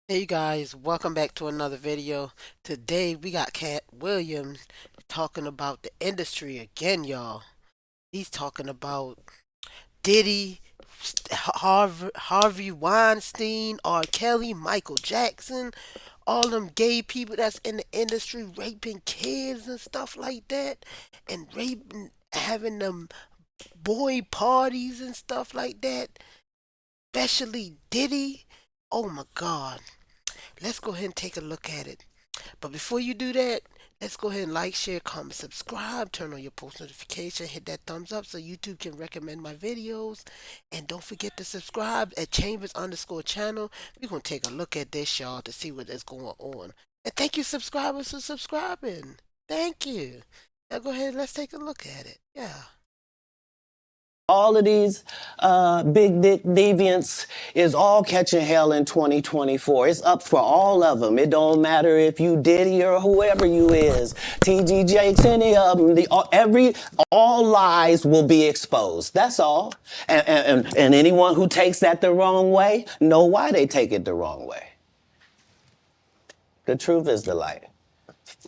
Hey you guys, welcome back to another video. Today we got Cat Williams talking about the industry again, y'all. He's talking about Diddy, Harvey Weinstein, R. Kelly, Michael Jackson, all them gay people that's in the industry raping kids and stuff like that, and raping, having them boy parties and stuff like that. Especially Diddy. Oh my God. Let's go ahead and take a look at it. But before you do that, let's go ahead and like, share, comment, subscribe, turn on your post notification, hit that thumbs up so YouTube can recommend my videos. And don't forget to subscribe at Chambers underscore channel. We're going to take a look at this, y'all, to see what is going on. And thank you, subscribers, for subscribing. Thank you. Now go ahead, let's take a look at it. Yeah. All of these big dick deviants is all catching hell in 2024. It's up for all of them. It don't matter if you Diddy or whoever you is, TG Jakes, any of them. All lies will be exposed. That's all. And anyone who takes that the wrong way, know why they take it the wrong way. The truth is the light.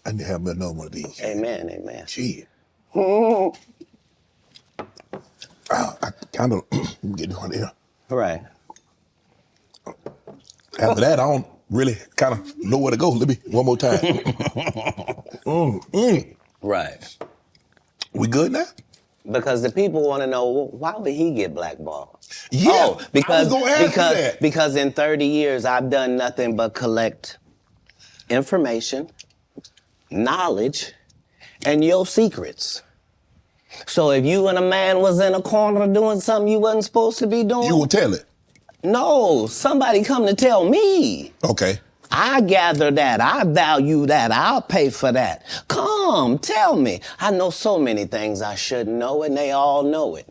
I need to have another one of these. Amen, amen. Gee. I kind of get one here. Right. After that, I don't really kind of know where to go. Let me one more time. Right. We good now? Because the people want to know, well, why would he get blackballed? Yeah, Oh, I was gonna ask you that. because in 30 years I've done nothing but collect information, knowledge, and your secrets. So if you and a man was in a corner doing something you wasn't supposed to be doing, You will tell it. no, somebody come to tell me. Okay. I gather that, I value that, I'll pay for that. Come, tell me. I know so many things I shouldn't know, and they all know it.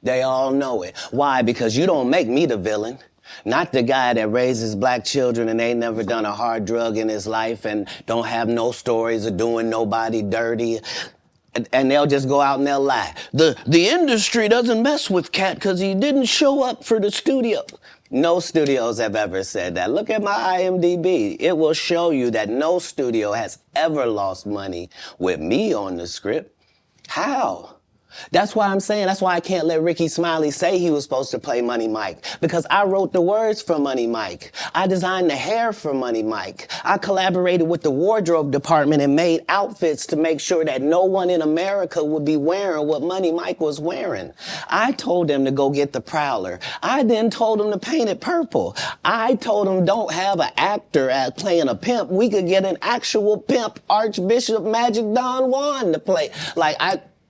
They all know it. Why? Because you don't make me the villain. Not the guy that raises black children and ain't never done a hard drug in his life and don't have no stories of doing nobody dirty. And they'll just go out and they'll lie. The industry doesn't mess with Katt because he didn't show up for the studio. No studios have ever said that. Look at my IMDb. It will show you that no studio has ever lost money with me on the script. How? That's why I'm saying, that's why I can't let Ricky Smiley say he was supposed to play Money Mike. Because I wrote the words for Money Mike. I designed the hair for Money Mike. I collaborated with the wardrobe department and made outfits to make sure that no one in America would be wearing what Money Mike was wearing. I told them to go get the Prowler. I then told them to paint it purple. I told them don't have an actor playing a pimp. We could get an actual pimp, Archbishop Magic Don Juan to play.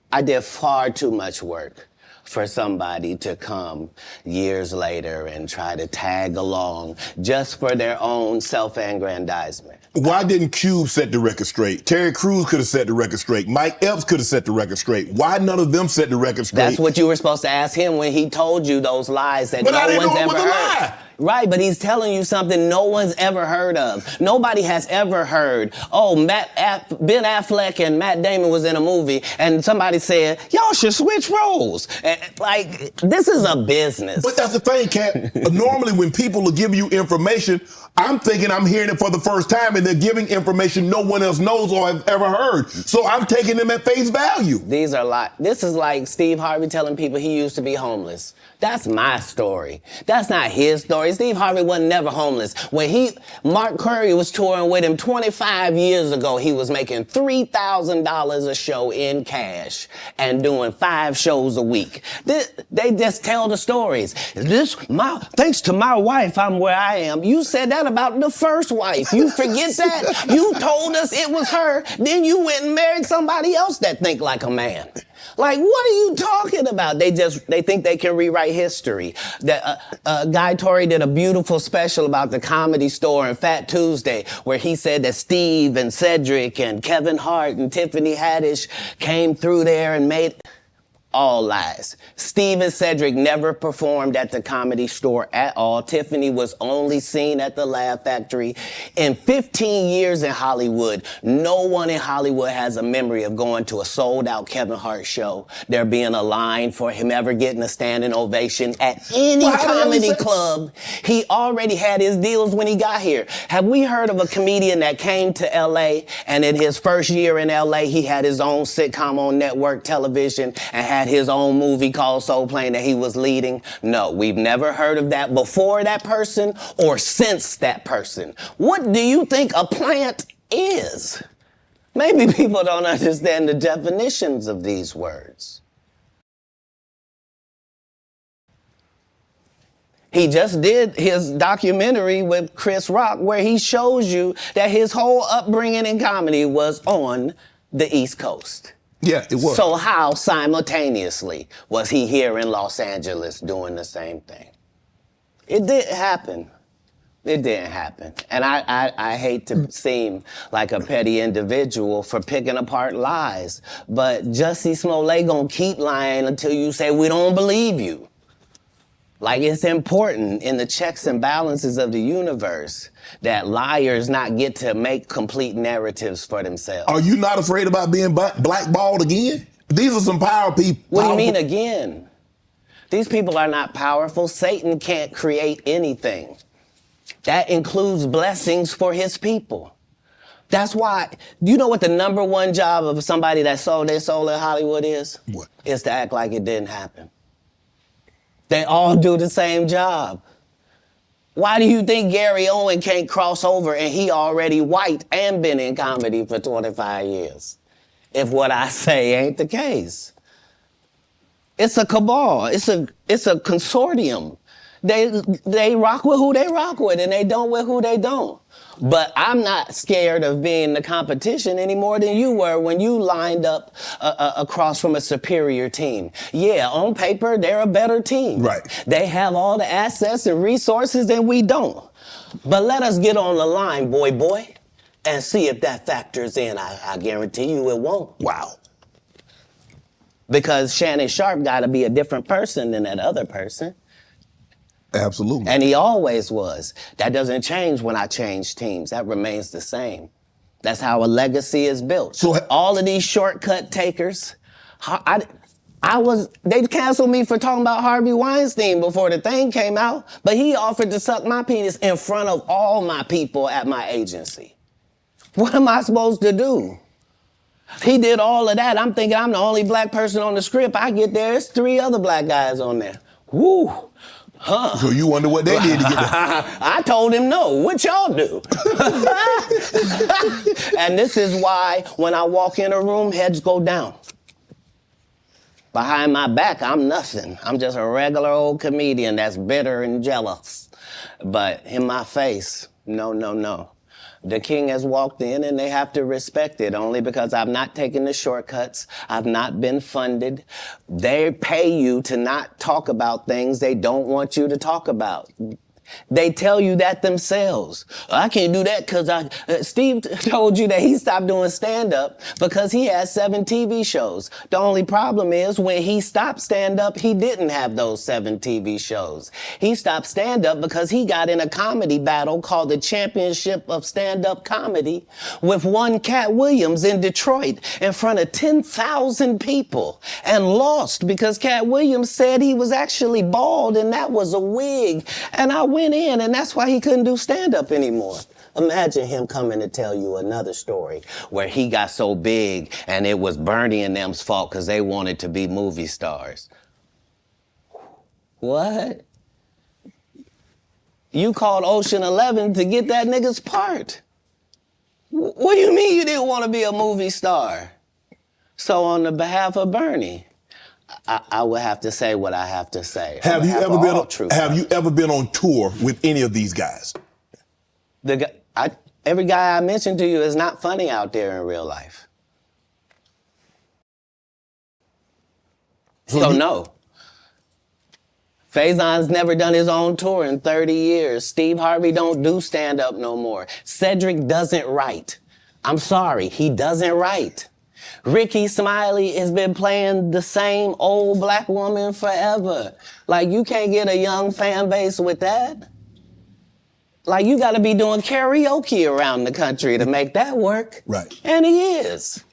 I did far too much work for somebody to come years later and try to tag along just for their own self-aggrandizement. Why didn't Cube set the record straight? Terry Crews could have set the record straight. Mike Epps could have set the record straight. Why none of them set the record straight? That's what you were supposed to ask him when he told you those lies that But I no didn't one's know it ever was a heard. lie. Right, but he's telling you something no one's ever heard of. Nobody has ever heard, oh, Ben Affleck and Matt Damon was in a movie and somebody said, y'all should switch roles. Like, this is a business. But that's the thing, Kat. Normally when people are giving you information, I'm thinking I'm hearing it for the first time and they're giving information no one else knows or has ever heard. So I'm taking them at face value. These are this is like Steve Harvey telling people he used to be homeless. That's my story. That's not his story. Steve Harvey wasn't never homeless. When Mark Curry was touring with him 25 years ago, he was making $3,000 a show in cash and doing 5 shows a week. They just tell the stories. Thanks to my wife, I'm where I am. You said that about the first wife. You forget that? You told us it was her. Then you went and married somebody else that think like a man. Like, what are you talking about? They think they can rewrite history. Guy Torrey did a beautiful special about the Comedy Store and Fat Tuesday, where he said that Steve and Cedric and Kevin Hart and Tiffany Haddish came through there and made... All lies. Steve and Cedric never performed at the Comedy Store at all. Tiffany was only seen at the Laugh Factory. In 15 years in Hollywood, no one in Hollywood has a memory of going to a sold-out Kevin Hart show, there being a line for him ever getting a standing ovation at any comedy club. He already had his deals when he got here. Have we heard of a comedian that came to LA and in his first year in LA, he had his own sitcom on network television and had his own movie called Soul Plane that he was leading? No, we've never heard of that before that person or since that person. What do you think a plant is? Maybe people don't understand the definitions of these words. He just did his documentary with Chris Rock where he shows you that his whole upbringing in comedy was on the East Coast. Yeah, it was. So how simultaneously was he here in Los Angeles doing the same thing? It didn't happen. It didn't happen. And I hate to seem like a petty individual for picking apart lies, but Jussie Smollett gonna keep lying until you say we don't believe you. Like, it's important in the checks and balances of the universe that liars not get to make complete narratives for themselves. Are you not afraid about being blackballed again? These are some power people. What do you mean again? These people are not powerful. Satan can't create anything. That includes blessings for his people. That's why, you know what the number one job of somebody that sold their soul in Hollywood is? What? Is to act like it didn't happen. They all do the same job. Why do you think Gary Owen can't cross over and he already white and been in comedy for 25 years? If what I say ain't the case. It's a cabal. It's a consortium. They rock with who they rock with and they don't with who they don't. But I'm not scared of being the competition any more than you were when you lined up across from a superior team. Yeah, on paper, they're a better team. Right. They have all the assets and resources and we don't. But let us get on the line, boy, and see if that factors in. I guarantee you it won't. Wow. Because Shannon Sharp got to be a different person than that other person. Absolutely. And he always was. That doesn't change when I change teams. That remains the same. That's how a legacy is built. So all of these shortcut takers, they canceled me for talking about Harvey Weinstein before the thing came out, but he offered to suck my penis in front of all my people at my agency. What am I supposed to do? He did all of that. I'm thinking I'm the only black person on the script. I get there, it's 3 other black guys on there. Woo. Huh. So you wonder what they did to get there. I told him no. What y'all do? And this is why when I walk in a room, heads go down. Behind my back, I'm nothing. I'm just a regular old comedian that's bitter and jealous. But in my face, no. The king has walked in and they have to respect it only because I've not taken the shortcuts. I've not been funded. They pay you to not talk about things they don't want you to talk about. They tell you that themselves. I can't do that because Steve told you that he stopped doing stand-up because he had 7 TV shows. The only problem is when he stopped stand-up, he didn't have those 7 TV shows. He stopped stand-up because he got in a comedy battle called the Championship of Stand-Up Comedy with one Katt Williams in Detroit in front of 10,000 people and lost because Katt Williams said he was actually bald and that was a wig. And I went in and that's why he couldn't do stand-up anymore. Imagine him coming to tell you another story where he got so big and it was Bernie and them's fault because they wanted to be movie stars. What? You called Ocean 11 to get that nigga's part. What do you mean you didn't want to be a movie star? So on the behalf of Bernie, I would have to say what I have to say. Have you ever been on tour with any of these guys? Every guy I mentioned to you is not funny out there in real life. So no. Faison's never done his own tour in 30 years. Steve Harvey don't do stand-up no more. Cedric doesn't write. I'm sorry, he doesn't write. Ricky Smiley has been playing the same old black woman forever. Like, you can't get a young fan base with that. Like, you gotta be doing karaoke around the country to make that work. Right. And he is.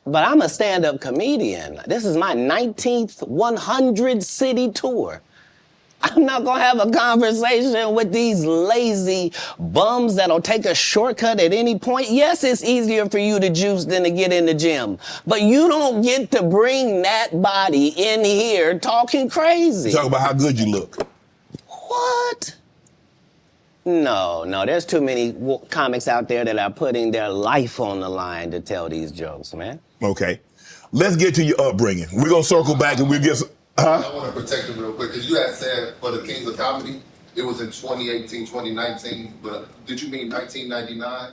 But I'm a stand-up comedian. This is my 19th 100-city tour. I'm not gonna have a conversation with these lazy bums that'll take a shortcut at any point. Yes, it's easier for you to juice than to get in the gym, but you don't get to bring that body in here talking crazy. Talk about how good you look. What? No, there's too many comics out there that are putting their life on the line to tell these jokes, man. Okay. Let's get to your upbringing. We're gonna circle back and we'll get I want to protect him real quick, because you had said for the Kings of Comedy, it was in 2018, 2019, but did you mean 1999?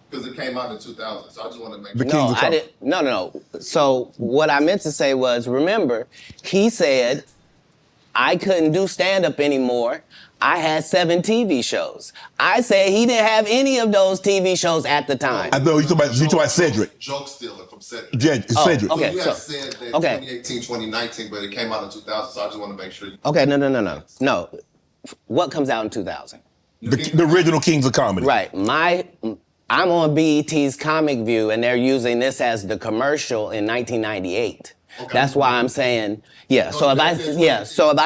Because it came out in 2000, so I just want to make sure. No, I didn't. No. So what I meant to say was, remember, he said I couldn't do stand-up anymore. I had 7 TV shows. I said he didn't have any of those TV shows at the time. I know you talking about Cedric. Joke stealing from Cedric. Cedric. Okay, So you had said that okay. 2018, 2019, but it came out in 2000, so I just want to make sure. Okay, no. What comes out in 2000? The original Kings of Comedy. Right. I'm on BET's Comic View, and they're using this as the commercial in 1998. Okay. That's why I'm saying, yeah. So if I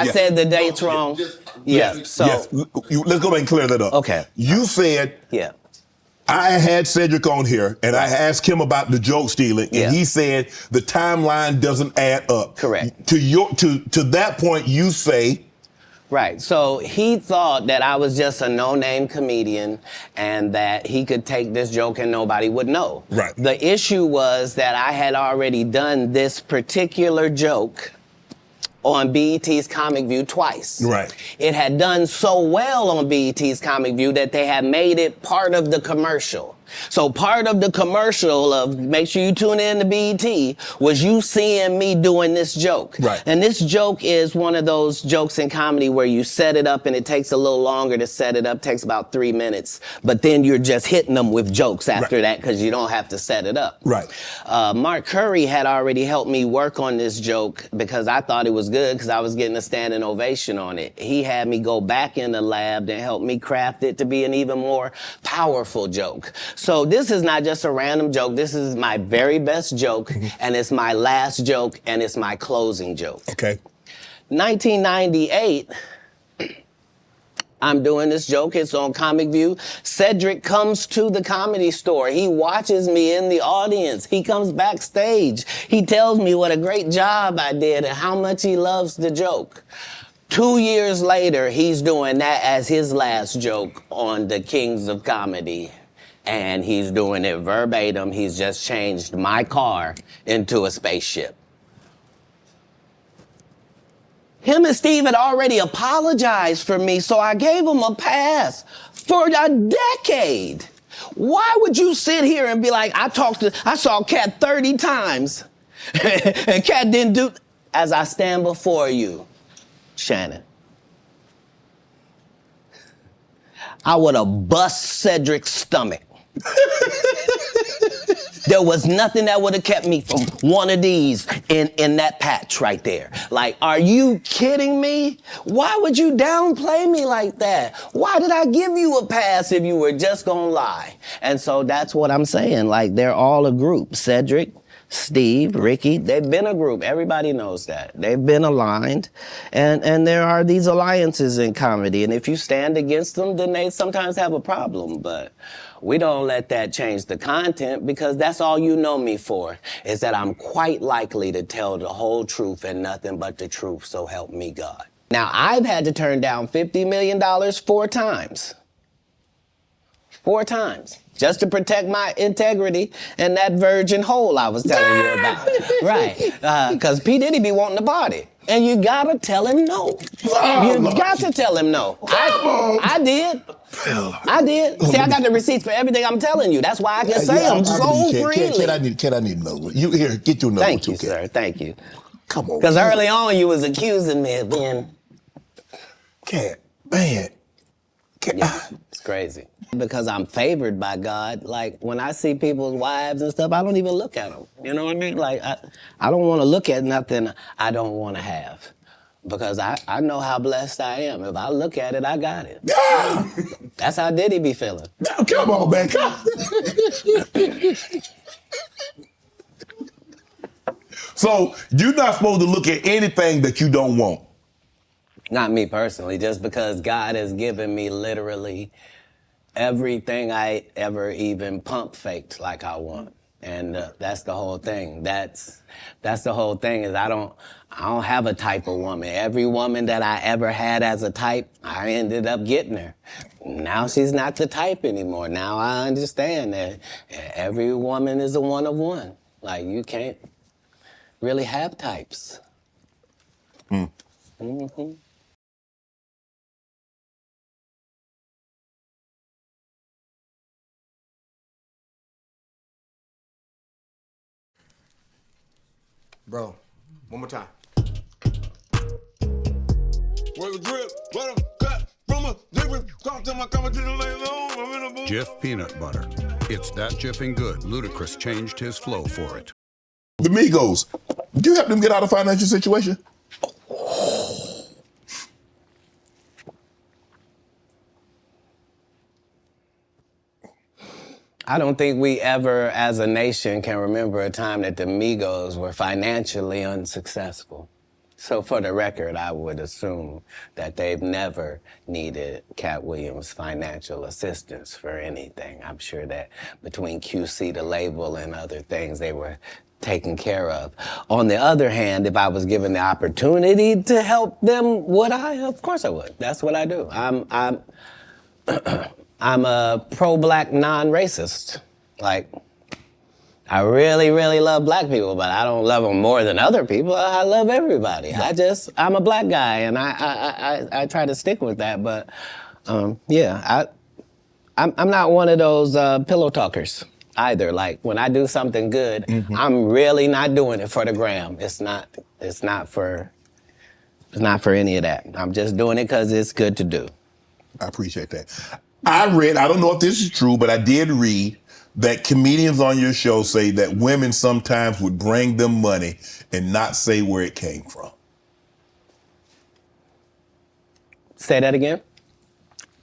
said the dates wrong, let's go back and clear that up. Okay. You said, yeah, I had Cedric on here, and I asked him about the joke stealing, and he said the timeline doesn't add up. Correct. To that point, you say. Right. So he thought that I was just a no-name comedian and that he could take this joke and nobody would know. Right. The issue was that I had already done this particular joke on BET's Comic View twice. Right. It had done so well on BET's Comic View that they had made it part of the commercial. So part of the commercial of make sure you tune in to BET was you seeing me doing this joke. Right. And this joke is one of those jokes in comedy where you set it up and it takes a little longer to set it up, takes about 3 minutes. But then you're just hitting them with jokes after that because you don't have to set it up. Right. Mark Curry had already helped me work on this joke because I thought it was good because I was getting a standing ovation on it. He had me go back in the lab and help me craft it to be an even more powerful joke. So this is not just a random joke. This is my very best joke, and it's my last joke, and it's my closing joke. Okay. 1998, I'm doing this joke. It's on Comic View. Cedric comes to the Comedy Store. He watches me in the audience. He comes backstage. He tells me what a great job I did and how much he loves the joke. 2 years later, he's doing that as his last joke on the Kings of Comedy. And he's doing it verbatim. He's just changed my car into a spaceship. Him and Steve had already apologized for me, so I gave him a pass for a decade. Why would you sit here and be like, I saw Katt 30 times, and Katt didn't do, as I stand before you, Shannon, I would have bust Cedric's stomach. There was nothing that would have kept me from one of these in that patch right there. Like, are you kidding me? Why would you downplay me like that? Why did I give you a pass if you were just gonna lie? And so that's what I'm saying. Like, they're all a group. Cedric, Steve, Ricky, they've been a group. Everybody knows that. They've been aligned. And there are these alliances in comedy. And if you stand against them, then they sometimes have a problem. But we don't let that change the content because that's all you know me for, is that I'm quite likely to tell the whole truth and nothing but the truth, so help me God. Now, I've had to turn down $50 million 4 times. 4 times. Just to protect my integrity and that virgin hole I was telling you about. Right. Because P. Diddy be wanting to party. And you gotta tell him no. You got to tell him no. I did. I did. See, I got the receipts for everything I'm telling you. That's why I can say them so freely. Kid, I need another one. You here, get your number. Thank you, sir. Thank you. Come on. Because early on you was accusing me of being... Katt, man. Katt, Yeah. Crazy. Because I'm favored by God. Like when I see people's wives and stuff, I don't even look at them. You know what I mean? Like I don't want to look at nothing I don't want to have. Because I know how blessed I am. If I look at it, I got it. Yeah. That's how Diddy be feeling. Now, come on, man. So you're not supposed to look at anything that you don't want. Not me personally, just because God has given me literally everything I ever even pump faked like I want. And that's the whole thing. That's the whole thing is I don't have a type of woman. Every woman that I ever had as a type, I ended up getting her. Now she's not the type anymore. Now I understand that every woman is a one of one. Like you can't really have types. Mm-hmm. Bro, one more time. Where's the grip? Let him cut from a different talk to my competition later on. I'm in a boom. Jif Peanut Butter. It's that jiffing good. Ludacris changed his flow for it. The Migos, do you help them get out of financial situation? I don't think we ever, as a nation, can remember a time that the Migos were financially unsuccessful. So for the record, I would assume that they've never needed Katt Williams' financial assistance for anything. I'm sure that between QC, the label, and other things, they were taken care of. On the other hand, if I was given the opportunity to help them, would I? Of course I would. That's what I do. I'm a pro-black non-racist. Like, I really, really love black people, but I don't love them more than other people. I love everybody. I'm a black guy, and I try to stick with that. But yeah, I'm not one of those pillow talkers either. Like when I do something good, I'm really not doing it for the gram. It's not for any of that. I'm just doing it because it's good to do. I appreciate that. I don't know if this is true, but I did read that comedians on your show say that women sometimes would bring them money and not say where it came from. Say that again?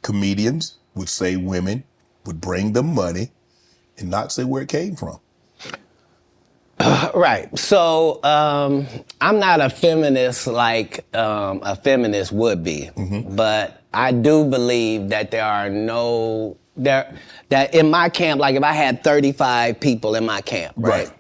Comedians would say women would bring them money and not say where it came from. Right. So I'm not a feminist like a feminist would be, but I do believe that that in my camp, like if I had 35 people in my camp, right?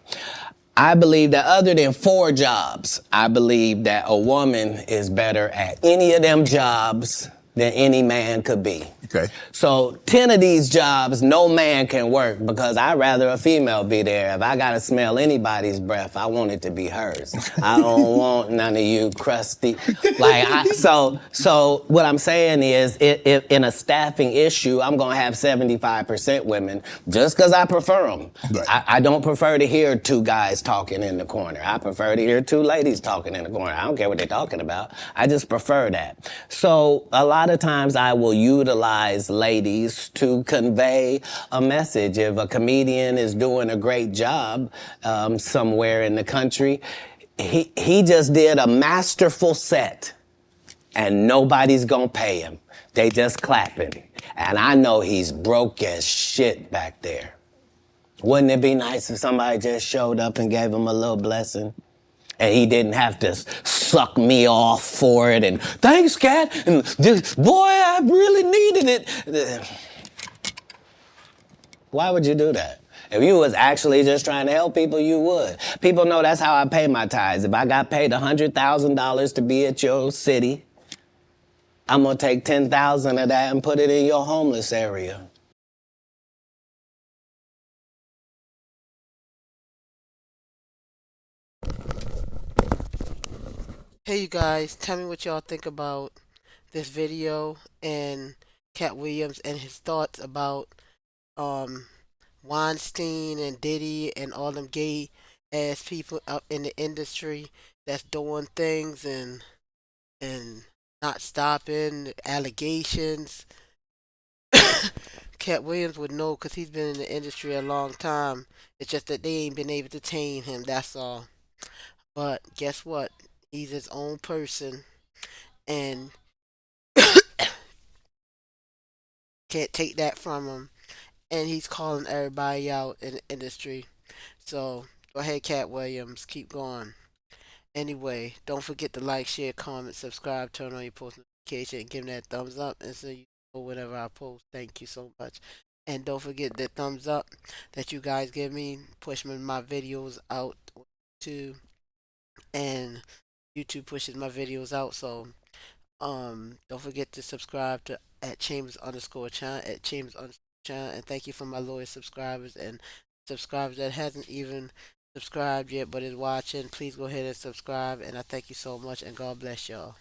I believe that other than 4 jobs, I believe that a woman is better at any of them jobs than any man could be. Okay. So 10 of these jobs, no man can work because I'd rather a female be there. If I gotta smell anybody's breath, I want it to be hers. I don't want none of you crusty. So what I'm saying is, if in a staffing issue, I'm gonna have 75% women just because I prefer them. Right. I don't prefer to hear 2 guys talking in the corner. I prefer to hear 2 ladies talking in the corner. I don't care what they're talking about. I just prefer that. So a lot of times I will utilize ladies to convey a message. If a comedian is doing a great job somewhere in the country, he just did a masterful set and nobody's gonna pay him. They just clapping. And I know he's broke as shit back there. Wouldn't it be nice if somebody just showed up and gave him a little blessing? And he didn't have to suck me off for it and thanks, Katt, and just, boy, I really needed it. Why would you do that? If you was actually just trying to help people, you would. People know that's how I pay my tithes. If I got paid $100,000 to be at your city, I'm gonna take 10,000 of that and put it in your homeless area. Hey, you guys, tell me what y'all think about this video and Cat Williams and his thoughts about um Weinstein and Diddy and all them gay ass people out in the industry that's doing things and not stopping allegations. Cat Williams would know because he's been in the industry a long time. It's just that they ain't been able to tame him. That's all. But guess what? He's his own person, and can't take that from him. And he's calling everybody out in the industry. So go ahead, Cat Williams. Keep going. Anyway, don't forget to like, share, comment, subscribe, turn on your post notification, and give me that thumbs up, and so you know whenever I post. Thank you so much. And don't forget the thumbs up that you guys give me, push my videos out to, and YouTube pushes my videos out. So don't forget to subscribe to at Chambers underscore channel at Chambers underscore channel, and thank you for my loyal subscribers and subscribers that hasn't even subscribed yet but is watching. Please go ahead and subscribe, and I thank you so much, and God bless y'all.